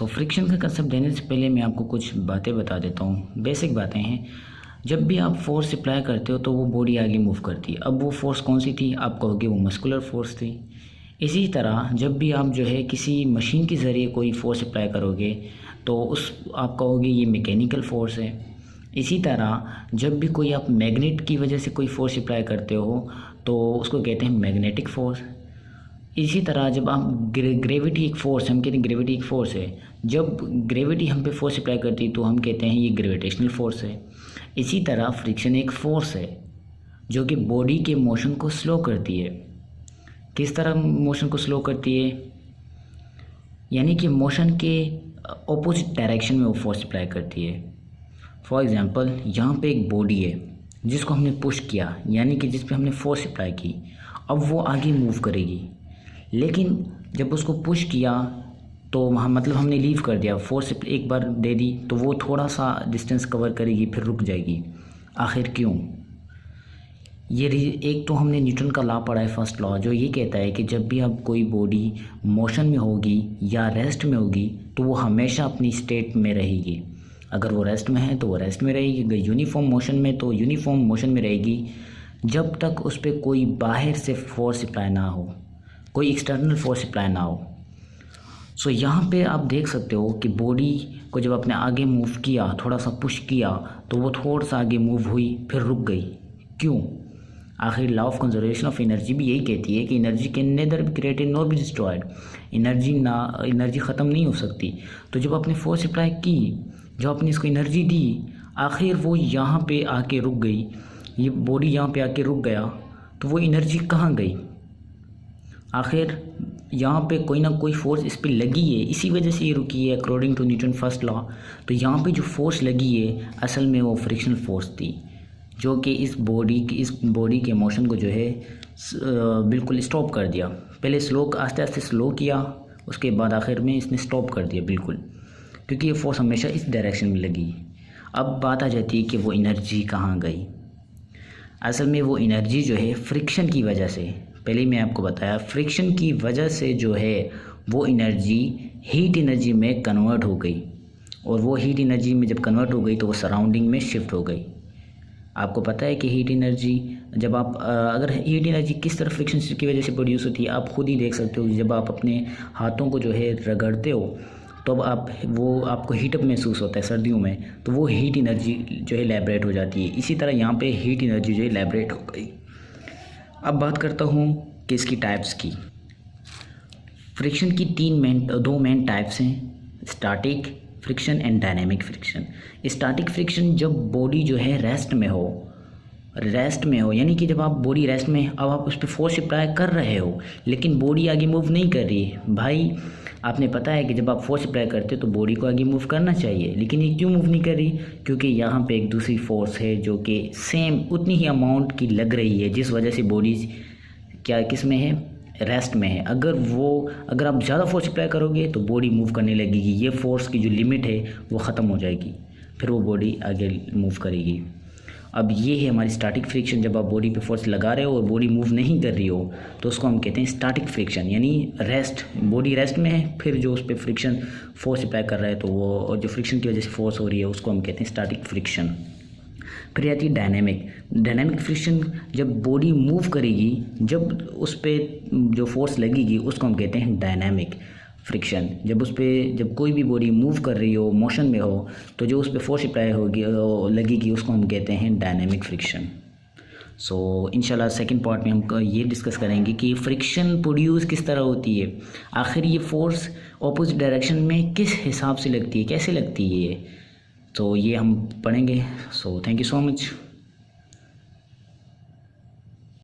Friction का concept देने से पहले मैं आपको कुछ बातें बता देता हूँ। बेसिक बातें हैं। जब भी आप फोर्स अप्लाई करते हो तो वो बॉडी आगे मूव करती है। अब वो फोर्स कौन सी थी? आप कहोगे वो मस्कुलर फोर्स थी। इसी तरह जब भी आप जो है किसी मशीन के ज़रिए कोई फोर्स अप्लाई करोगे तो उस आप कहोगे ये मैकेनिकल फोर्स है। इसी तरह जब भी कोई आप मैग्नेट की वजह से कोई फोर्स अप्लाई करते हो तो उसको कहते हैं मैग्नेटिक फोर्स। इसी तरह जब आप ग्रेविटी एक फोर्स, हम कहते हैं ग्रेविटी एक फोर्स है। जब ग्रेविटी हम पे फोर्स अप्लाई करती है तो हम कहते हैं ये ग्रेविटेशनल फोर्स है। इसी तरह फ्रिक्शन एक फोर्स है जो कि बॉडी के मोशन को स्लो करती है। किस तरह मोशन को स्लो करती है? यानी कि मोशन के ऑपोजिट डायरेक्शन में वो फोर्स अप्लाई करती है। फॉर एग्ज़ाम्पल यहाँ पे एक बॉडी है जिसको हमने पुश किया, यानी कि जिस पे हमने फोर्स अप्लाई की। अब वो आगे मूव करेगी, लेकिन जब उसको पुश किया तो वहाँ मतलब हमने लीव कर दिया, फोर्स एक बार दे दी तो वो थोड़ा सा डिस्टेंस कवर करेगी फिर रुक जाएगी। आखिर क्यों? ये एक तो हमने न्यूटन का लॉ पढ़ा है, फर्स्ट लॉ, जो ये कहता है कि जब भी अब कोई बॉडी मोशन में होगी या रेस्ट में होगी तो वो हमेशा अपनी स्टेट में रहेगी। अगर वो रेस्ट में है तो वो रेस्ट में रहेगी, अगर यूनिफॉर्म मोशन में तो यूनिफॉर्म मोशन में रहेगी, जब तक उस पर कोई बाहर से फोर्स अप्लाई ना हो, कोई एक्सटर्नल फोर्स अप्लाई ना हो। यहाँ पे आप देख सकते हो कि बॉडी को जब आपने आगे मूव किया, थोड़ा सा पुश किया तो वो थोड़ा सा आगे मूव हुई फिर रुक गई। क्यों? आखिर law of conservation of energy भी यही कहती है कि energy can nether be created nor be destroyed. Energy ख़त्म नहीं हो सकती। तो जब आपने फोर्स अप्लाई की, जब आपने इसको एनर्जी दी, आखिर वो यहाँ पे आके रुक गई, ये बॉडी यहाँ पे आके रुक गया, तो वो एनर्जी कहाँ गई? आखिर यहाँ पे कोई ना कोई फोर्स इस पर लगी है, इसी वजह से ये रुकी है according to Newton first law. तो यहाँ पे जो फोर्स लगी है असल में वो फ्रिक्शनल फोर्स थी, जो कि इस बॉडी के मोशन को जो है बिल्कुल स्टॉप कर दिया। पहले आस्ते आस्ते स्लो किया, उसके बाद आखिर में इसने स्टॉप कर दिया बिल्कुल, क्योंकि ये फोर्स हमेशा इस डायरेक्शन में लगी। अब बात आ जाती है कि वो एनर्जी कहाँ गई। असल में वो एनर्जी जो है फ्रिक्शन की वजह से, पहले मैं आपको बताया, फ्रिक्शन की वजह से जो है वो एनर्जी हीट एनर्जी में कन्वर्ट हो गई, और वो हीट एनर्जी में जब कन्वर्ट हो गई तो वो सराउंडिंग में शिफ्ट हो गई। आपको पता है कि हीट एनर्जी जब आप अगर हीट एनर्जी किस तरह फ्रिक्शन की वजह से प्रोड्यूस होती है आप खुद ही देख सकते हो। जब आप अपने हाथों को जो है रगड़ते हो तो अब आपको हीटअप महसूस होता है सर्दियों में, तो वो हीट एनर्जी जो है लैबरेट हो जाती है। इसी तरह यहाँ पे हीट एनर्जी जो है लैबरेट हो गई। अब बात करता हूँ कि इसकी टाइप्स की। फ्रिक्शन की दो मेन टाइप्स हैं, static friction and dynamic friction. Static friction जब बॉडी जो है रेस्ट में हो, यानी कि जब आप बॉडी रेस्ट में, अब आप उस पर फोर्स अप्लाई कर रहे हो लेकिन बॉडी आगे मूव नहीं कर रही है। भाई आपने पता है कि जब आप फोर्स अप्लाई करते हो तो बॉडी को आगे मूव करना चाहिए, लेकिन ये क्यों मूव नहीं कर रही? क्योंकि यहाँ पे एक दूसरी फोर्स है जो कि सेम उतनी ही अमाउंट की लग रही है, जिस वजह से बॉडी किस में है? रेस्ट में है। अगर आप ज़्यादा फोर्स अप्लाई करोगे तो बॉडी मूव करने लगेगी, ये फोर्स की जो लिमिट है वो ख़त्म हो जाएगी, फिर वो बॉडी आगे मूव करेगी। अब ये है हमारी स्टैटिक फ्रिक्शन। जब आप बॉडी पे फोर्स लगा रहे हो और बॉडी मूव नहीं कर रही हो तो उसको हम कहते हैं स्टैटिक फ्रिक्शन, यानी बॉडी रेस्ट में है, फिर जो उस पर फ्रिक्शन फोर्स अप्लाई कर रहा है तो वो, और जो फ्रिक्शन की वजह से फोर्स हो रही है उसको हम कहते हैं स्टैटिक फ्रिक्शन। फिर आती है डायनेमिक फ्रिक्शन। जब बॉडी मूव करेगी, जब उस पर जो फोर्स लगेगी उसको हम कहते हैं डायनेमिक फ्रिक्शन। जब कोई भी बॉडी मूव कर रही हो, मोशन में हो, तो जो उस पर फोर्स अप्लाई लगेगी उसको हम कहते हैं डायनेमिक फ्रिक्शन। इंशाल्लाह सेकंड पार्ट में हम ये डिस्कस करेंगे कि फ्रिक्शन प्रोड्यूस किस तरह होती है, आखिर ये फोर्स ऑपोजिट डायरेक्शन में किस हिसाब से लगती है, कैसे लगती है ये, तो ये हम पढ़ेंगे। Thank you so much.